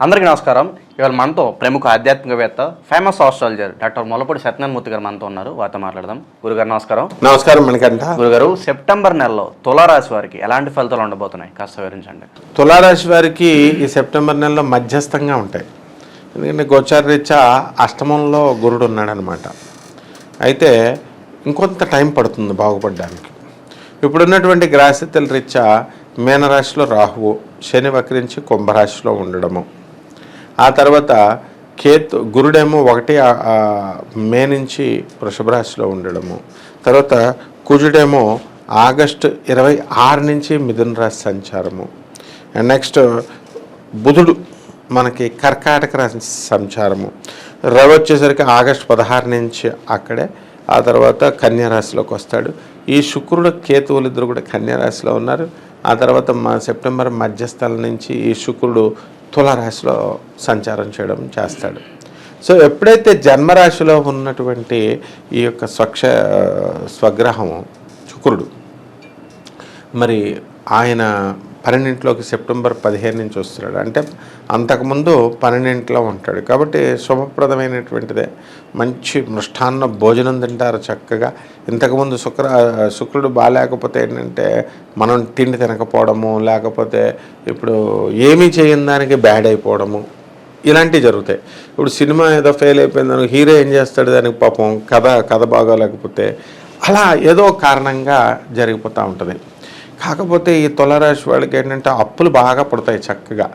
అందరికీ నమస్కారం. ఇవాళ మనతో ప్రముఖ ఆధ్యాత్మికవేత్త famous astrologer doctor Mollapudi Satyanarayana Murthy గారు మనతో ఉన్నారు. వారితో మాట్లాడదాం. గురుగారు నమస్కారం. నమస్కారం మణికంఠ. గురుగారు, సెప్టెంబర్ నెలలో తులారాశి వారికి ఎలాంటి ఫలితాలు ఉండబోతున్నాయి కాస్త వివరించండి. తులారాశి వారికి ఈ సెప్టెంబర్ నెలలో మధ్యస్థంగా ఉంటాయి. ఎందుకంటే గోచారరీత్యా అష్టమంలో గురుడు ఉన్నాడనమాట. అయితే ఇంకొంత టైం పడుతుంది బాగుపడడానికి. ఇప్పుడున్నటువంటి గ్రహస్థితుల రీత్యా మీనరాశిలో రాహువు, శని వక్రించి కుంభరాశిలో ఉండడము, ఆ తర్వాత గురుడేమో 1 మే నుంచి వృషభ రాశిలో ఉండడము, తర్వాత కుజుడేమో ఆగస్టు 26 నుంచి మిథున రాశి సంచారము, అండ్ నెక్స్ట్ బుధుడు మనకి కర్కాటక రాశి సంచారము, రవి వచ్చేసరికి ఆగస్టు 16 నుంచి అక్కడే, ఆ తర్వాత కన్యారాశిలోకి వస్తాడు. ఈ శుక్రుడు కేతువులు ఇద్దరు కూడా కన్యారాశిలో ఉన్నారు. ఆ తర్వాత సెప్టెంబర్ మధ్యస్థానం నుంచి ఈ శుక్రుడు తులారాశిలో సంచారం చేయడం చేస్తాడు. సో ఎప్పుడైతే జన్మరాశిలో ఉన్నటువంటి ఈ యొక్క స్వగ్రహం శుక్రుడు మరి ఆయన 12 సెప్టెంబర్ 15 నుంచి వస్తున్నాడు. అంటే అంతకుముందు 12 ఉంటాడు. కాబట్టి శుభప్రదమైనటువంటిదే. మంచి మృష్టాన్న భోజనం తింటారు చక్కగా. ఇంతకుముందు శుక్రుడు బాగాలేకపోతే ఏంటంటే మనం తిండి తినకపోవడము, లేకపోతే ఇప్పుడు ఏమీ చేయని దానికి బ్యాడ్ అయిపోవడము, ఇలాంటివి జరుగుతాయి. ఇప్పుడు సినిమా ఏదో ఫెయిల్ అయిపోయిందని హీరో ఏం చేస్తాడు, దానికి పాపం కథ బాగోలేకపోతే అలా ఏదో కారణంగా జరిగిపోతూ ఉంటుంది. కాకపోతే ఈ తులారాశి వాళ్ళకి ఏంటంటే అప్పులు బాగా పడతాయి. చక్కగా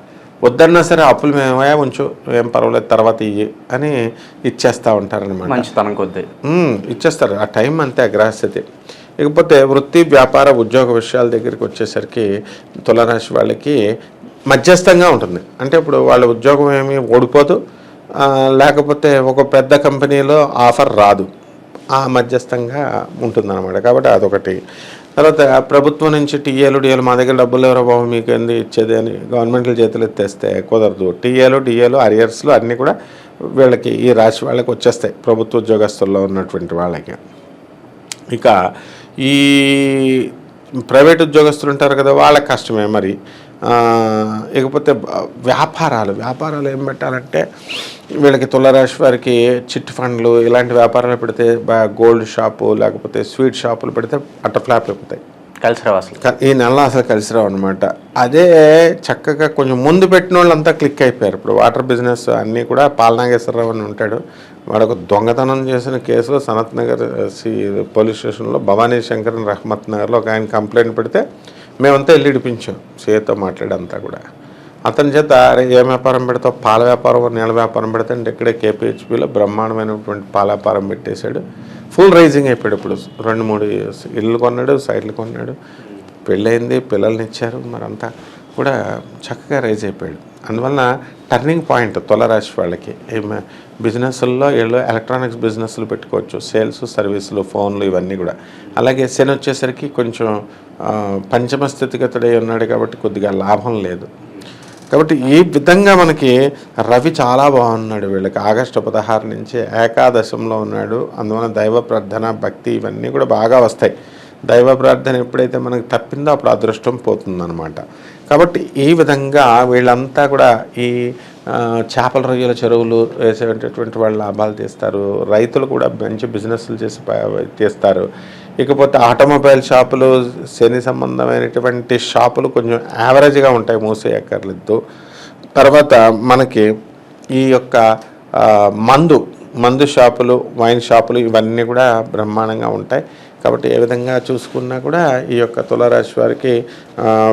వద్దన్నా సరే అప్పులు మేమే ఉంచు, ఏం పర్వాలేదు తర్వాత ఇయ్యి అని ఇచ్చేస్తూ ఉంటారనమాట. మంచితనం కొద్దీ ఇచ్చేస్తారు. ఆ టైం అంతే గ్రహస్థితి. ఇకపోతే వృత్తి, వ్యాపార, ఉద్యోగ విషయాల దగ్గరికి వచ్చేసరికి తులారాశి వాళ్ళకి మధ్యస్థంగా ఉంటుంది. అంటే ఇప్పుడు వాళ్ళ ఉద్యోగం ఏమీ ఓడిపోదు, లేకపోతే ఒక పెద్ద కంపెనీలో ఆఫర్ రాదు, ఆ మధ్యస్థంగా ఉంటుందన్నమాట. కాబట్టి అదొకటి. తర్వాత ప్రభుత్వం నుంచి టీఏలు డిఏలు మా దగ్గర డబ్బులు ఎవరో బాబు మీకు ఏంది ఇచ్చేది అని గవర్నమెంట్లు చేతులు ఎత్తేస్తే కుదరదు. టీఏలు డిఏలు అరియర్స్లు అన్నీ కూడా వీళ్ళకి ఈ రాశి వాళ్ళకి వచ్చేస్తాయి, ప్రభుత్వ ఉద్యోగస్తుల్లో ఉన్నటువంటి వాళ్ళకి. ఇక ఈ ప్రైవేట్ ఉద్యోగస్తులు ఉంటారు కదా, వాళ్ళకి కష్టమే మరి. ఇకపోతే వ్యాపారాలు ఏం పెట్టాలంటే వీళ్ళకి తులారాశి వారికి చిట్ ఫండ్లు ఇలాంటి వ్యాపారాలు పెడితే, గోల్డ్ షాపు లేకపోతే స్వీట్ షాపులు పెడితే ఫ్లాప్ అయిపోతాయి. కలిసి రావు అసలు. ఈ నెల అసలు కలిసి రావు అనమాట. అదే చక్కగా కొంచెం ముందు పెట్టిన వాళ్ళంతా క్లిక్ అయిపోయారు. ఇప్పుడు వాటర్ బిజినెస్ అన్నీ కూడా పాలనాగేశ్వరరావు అని ఉంటాడు. వాడొక దొంగతనం చేసిన కేసులో సనత్ నగర్ పోలీస్ స్టేషన్లో భవానీ శంకర్ రహమత్ నగర్లో ఒక ఆయన కంప్లైంట్ పెడితే మేమంతా వెళ్ళి ఇడిపించాం, సీఏతో మాట్లాడంతా కూడా. అతని చేత ఏం వ్యాపారం పెడతావు, పాల వ్యాపారం, నీళ్ళ వ్యాపారం పెడతా అంటే ఇక్కడే కేపీహెచ్పీలో బ్రహ్మాండమైనటువంటి పాల వ్యాపారం పెట్టేశాడు. ఫుల్ రైజింగ్ అయిపోయాడు. ఇప్పుడు 2-3 ఇల్లు కొన్నాడు, సైట్లు కొన్నాడు, పెళ్ళయింది, పిల్లల్ని ఇచ్చారు, మరంతా కూడా చక్కగా రైజ్ అయిపోయాడు. అందువలన టర్నింగ్ పాయింట్ తులారాశి వాళ్ళకి. బిజినెస్ల్లో వీళ్ళు ఎలక్ట్రానిక్స్ బిజినెస్లు పెట్టుకోవచ్చు, సేల్స్, సర్వీసులు, ఫోన్లు ఇవన్నీ కూడా. అలాగే శని వచ్చేసరికి కొంచెం పంచమ స్థితిగతుడై ఉన్నాడు కాబట్టి కొద్దిగా లాభం లేదు. కాబట్టి ఈ విధంగా మనకి రవి చాలా బాగున్నాడు వీళ్ళకి. ఆగస్టు 16 నుంచి ఏకాదశంలో ఉన్నాడు. అందువలన దైవ ప్రార్థన, భక్తి ఇవన్నీ కూడా బాగా వస్తాయి. దైవ ప్రార్థన ఎప్పుడైతే మనకు తప్పిందో అప్పుడు అదృష్టం పోతుందన్నమాట. కాబట్టి ఈ విధంగా వీళ్ళంతా కూడా ఈ చేపల రొయ్యల చెరువులు వేసేటటువంటి వాళ్ళు లాభాలు తీస్తారు. రైతులు కూడా మంచి బిజినెస్లు తీస్తారు. ఇకపోతే ఆటోమొబైల్ షాపులు, శని సంబంధమైనటువంటి షాపులు కొంచెం యావరేజ్గా ఉంటాయి, మూసేయక్కర్లేదు. తర్వాత మనకి ఈ యొక్క మందు షాపులు, వైన్ షాపులు ఇవన్నీ కూడా బ్రహ్మాండంగా ఉంటాయి. కాబట్టి ఏ విధంగా చూసుకున్నా కూడా ఈ యొక్క తులారాశి వారికి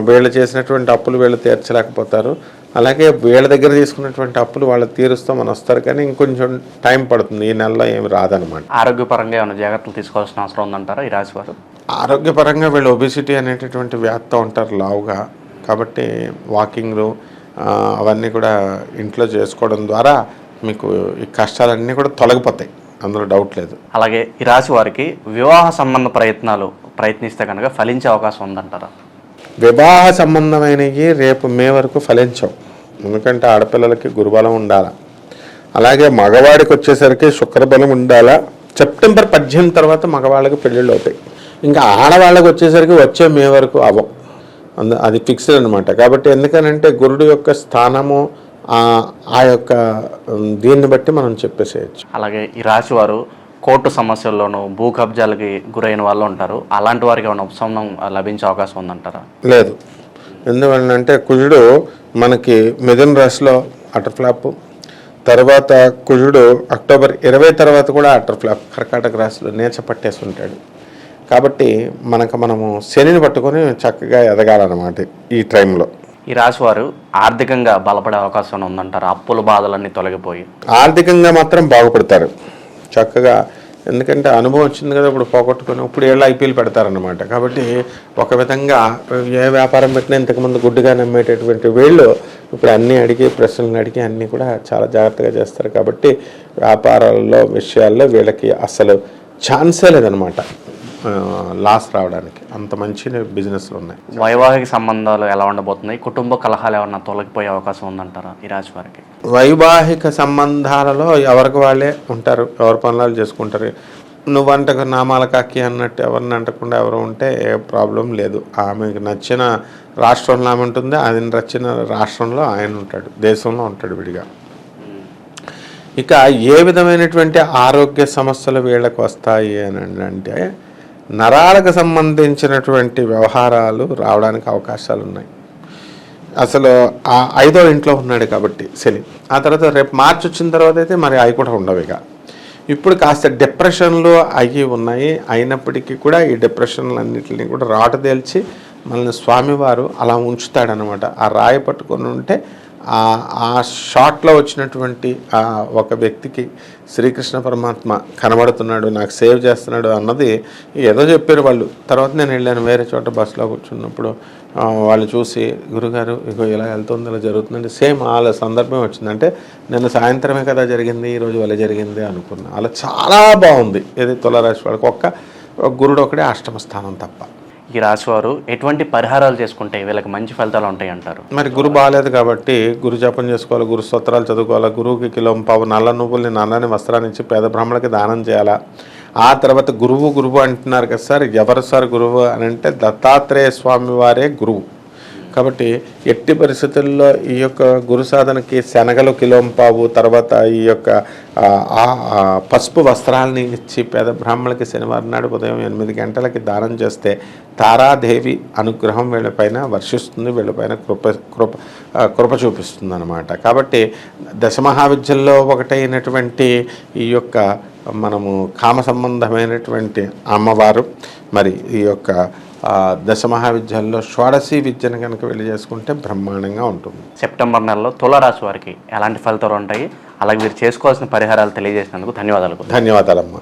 వీళ్ళు చేసినటువంటి అప్పులు వీళ్ళు తీర్చలేకపోతారు. అలాగే వీళ్ళ దగ్గర తీసుకున్నటువంటి అప్పులు వాళ్ళు తీరుస్తూ మనం వస్తారు, కానీ ఇంకొంచెం టైం పడుతుంది. ఈ నెలలో ఏమి రాదనమాట. ఆరోగ్యపరంగా ఏమైనా జాగ్రత్తలు తీసుకోవాల్సిన అవసరం ఉందంటారా ఈ రాశి వారు? ఆరోగ్యపరంగా వీళ్ళు ఒబిసిటీ అనేటటువంటి వ్యాధితో ఉంటారు, లావుగా. కాబట్టి వాకింగ్లు అవన్నీ కూడా ఇంట్లో చేసుకోవడం ద్వారా మీకు ఈ కష్టాలన్నీ కూడా తొలగిపోతాయి, అందులో డౌట్ లేదు. అలాగే ఈ రాశి వారికి వివాహ సంబంధ ప్రయత్నిస్తే కనుక ఫలించే అవకాశం ఉందంటారా? వివాహ సంబంధమైనవి రేపు మే వరకు ఫలించవు. ఎందుకంటే ఆడపిల్లలకి గురుబలం ఉండాలా, అలాగే మగవాడికి వచ్చేసరికి శుక్రబలం ఉండాలా. సెప్టెంబర్ 18 తర్వాత మగవాళ్ళకి పెళ్ళిళ్ళు అవుతాయి. ఇంకా ఆడవాళ్ళకి వచ్చేసరికి వచ్చే మే వరకు అవ్వం. అది ఫిక్స్డ్ అనమాట. కాబట్టి ఎందుకనంటే గురుడు యొక్క స్థానము ఆ యొక్క దీన్ని బట్టి మనం చెప్పేసేయచ్చు. అలాగే ఈ రాశి వారు కోర్టు సమస్యల్లోనూ భూ కబ్జాలకి గురైన వాళ్ళు ఉంటారు. అలాంటి వారికి ఏమైనా ఉపశమనం లభించే అవకాశం ఉందంటారా? లేదు. ఎందువల్లంటే కుజుడు మనకి మిథున రాశిలో అటర్ ఫ్లాప్, తర్వాత కుజుడు అక్టోబర్ 20 తర్వాత కూడా అటర్ ఫ్లాప్ కర్కాటక రాశిలో నీచ పట్టేసి ఉంటాడు. కాబట్టి మనము శనిని పట్టుకొని చక్కగా ఎదగాలన్నమాట ఈ టైంలో. ఈ రాశి వారు ఆర్థికంగా బలపడే అవకాశం ఉందంటారా? అప్పుల బాధలన్నీ తొలగిపోయి ఆర్థికంగా మాత్రం బాగుపడతారు చక్కగా. ఎందుకంటే అనుభవం వచ్చింది కదా, ఇప్పుడు పోగొట్టుకొని ఇప్పుడు ఏళ్ళు ఐపీఎల్ పెడతారన్నమాట. కాబట్టి ఒక విధంగా ఏ వ్యాపారం పెట్టినా ఇంతకుముందు గుడ్డుగా నమ్మేటటువంటి వీళ్ళు ఇప్పుడు అన్నీ అడిగి ప్రశ్నలు అడిగి అన్నీ కూడా చాలా జాగ్రత్తగా చేస్తారు. కాబట్టి వ్యాపారాల్లో విషయాల్లో వీళ్ళకి అసలు ఛాన్సే లేదనమాట లాస్ రావడానికి. అంత మంచి బిజినెస్లు ఉన్నాయి. వైవాహిక సంబంధాలు ఎలా ఉండబోతున్నాయి? కుటుంబ కలహాలు ఏమన్నా తొలగిపోయే అవకాశం ఉందంటారా ఈ రాశి వారికి? వైవాహిక సంబంధాలలో ఎవరికి వాళ్ళే ఉంటారు, ఎవరి పనులు చేసుకుంటారు. నువ్వంటకు నామాల కాకి అన్నట్టు ఎవరిని అంటకుండా ఎవరు ఉంటే ఏ ప్రాబ్లం లేదు. ఆమెకు నచ్చిన రాష్ట్రంలో ఆమె ఉంటుంది, అది నచ్చిన రాష్ట్రంలో ఆయన ఉంటాడు, దేశంలో ఉంటాడు విడిగా. ఇక ఏ విధమైనటువంటి ఆరోగ్య సమస్యలు వీళ్ళకు వస్తాయి అని అంటే నరాలకు సంబంధించినటువంటి వ్యవహారాలు రావడానికి అవకాశాలు ఉన్నాయి. అసలు ఆ 5వ ఇంట్లో ఉన్నాడు కాబట్టి శని. ఆ తర్వాత రేపు మార్చి వచ్చిన తర్వాత అయితే మరి అవి కూడా ఉండవు. ఇక ఇప్పుడు కాస్త డిప్రెషన్లు అవి ఉన్నాయి. అయినప్పటికీ కూడా ఈ డిప్రెషన్లన్నింటినీ కూడా రాటదేల్చి మనల్ని స్వామివారు అలా ఉంచుతాడనమాట. ఆ రాయి పట్టుకొని ఉంటే ఆ షాట్లో వచ్చినటువంటి ఒక వ్యక్తికి శ్రీకృష్ణ పరమాత్మ కనబడుతున్నాడు, నాకు సేవ్ చేస్తున్నాడు అన్నది ఏదో చెప్పారు వాళ్ళు. తర్వాత నేను వెళ్ళాను వేరే చోట బస్సులో కూర్చున్నప్పుడు వాళ్ళు చూసి, గురుగారు ఇగో ఇలా వెళ్తుంది, ఇలా జరుగుతుందంటే సేమ్ వాళ్ళ సందర్భం వచ్చిందంటే నిన్న సాయంత్రమే కదా జరిగింది, ఈరోజు వల్ల జరిగింది అనుకున్నా. అలా చాలా బాగుంది. ఇది తులారాశి వాళ్ళకి ఒక్క గురుడు ఒకటే అష్టమ స్థానం తప్ప. ఈ రాశి వారు ఎటువంటి పరిహారాలు చేసుకుంటే వీళ్ళకి మంచి ఫలితాలు ఉంటాయి అంటారు? మరి గురు బాగాలేదు కాబట్టి గురు జపం చేసుకోవాలి, గురు స్తోత్రాలు చదువుకోవాలి, గురువుకి కిలోంపావు నల్ల నువ్వుల్ని నల్లని వస్త్రాన్ని ఇచ్చి పేద బ్రాహ్మణులకి దానం చేయాలా. ఆ తర్వాత గురువు అంటున్నారు కదా సార్, ఎవరు సార్ గురువు అని అంటే దత్తాత్రేయ స్వామి వారే గురువు. కాబట్టి ఎట్టి పరిస్థితుల్లో ఈ యొక్క గురు సాధనకి శనగలు కిలోంపావు, తర్వాత ఈ యొక్క పసుపు వస్త్రాలని ఇచ్చి పేద బ్రాహ్మణులకి శనివారం నాడు ఉదయం 8 గంటలకి దానం చేస్తే తారాదేవి అనుగ్రహం వీళ్ళపైన వర్షిస్తుంది, వీళ్ళపైన కృప చూపిస్తుంది అనమాట. కాబట్టి దశమహావిద్యల్లో ఒకటైనటువంటి ఈ యొక్క మనము కామ సంబంధమైనటువంటి అమ్మవారు మరి ఈ యొక్క దశమహావిద్యల్లో షోడశీ విద్యను కనుక వెళ్ళి చేసుకుంటే బ్రహ్మాండంగా ఉంటుంది. సెప్టెంబర్ నెలలో తులారాశి వారికి ఎలాంటి ఫలితాలు ఉంటాయి, అలాగే మీరు చేసుకోవాల్సిన పరిహారాలు తెలియజేసినందుకు ధన్యవాదాలు. ధన్యవాదాలమ్మా.